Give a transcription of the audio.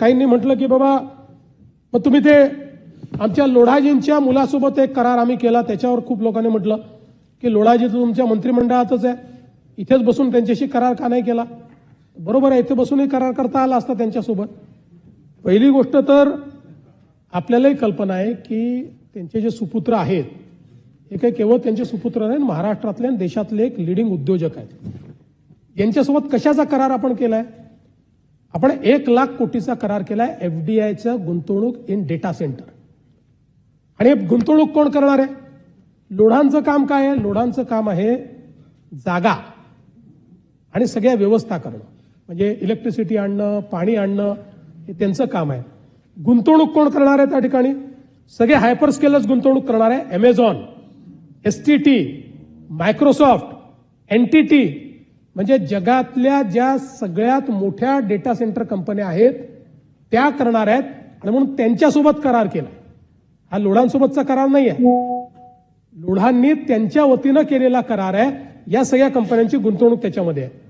काहींनी म्हटलं की बाबा मग तुम्ही ते आमच्या लोढाजींच्या मुलासोबत एक करार आम्ही केला, त्याच्यावर खूप लोकांनी म्हटलं की लोढाजी तुमच्या मंत्रिमंडळातच आहे, इथेच बसून त्यांच्याशी करार का नाही केला. बरोबर आहे, इथे बसूनही करार करता आला असता त्यांच्यासोबत. पहिली गोष्ट तर आपल्यालाही कल्पना आहे की त्यांचे जे सुपुत्र आहेत हे काही केवळ त्यांचे सुपुत्र नाही, महाराष्ट्रातले आणि देशातले एक लिडिंग उद्योजक आहेत. यांच्यासोबत कशाचा करार आपण केलाय? आपण 1,00,000 कोटीचा करार केलाय FDIचं गुंतवणूक इन डेटा सेंटर. आणि गुंतवणूक कोण करणार आहे? लोढांचं काम काय आहे? लोढांचं काम आहे जागा आणि सगळ्या व्यवस्था करणं, म्हणजे इलेक्ट्रिसिटी आणणं, पाणी आणणं, हे त्यांचं काम आहे. गुंतवणूक कोण करणार आहे त्या ठिकाणी? सगळे हायपर स्केलर्स गुंतवणूक करणार आहे. Amazon, STT, मायक्रोसॉफ्ट, NTT, म्हणजे जगातल्या ज्या सगळ्यात मोठ्या डेटा सेंटर कंपन्या आहेत त्या करणार आहेत. आणि म्हणून त्यांच्यासोबत करार केला. हा लोढांसोबतचा करार नाही आहे, लोढांनी त्यांच्या वतीनं केलेला करार आहे. या सगळ्या कंपन्यांची गुंतवणूक त्याच्यामध्ये आहे.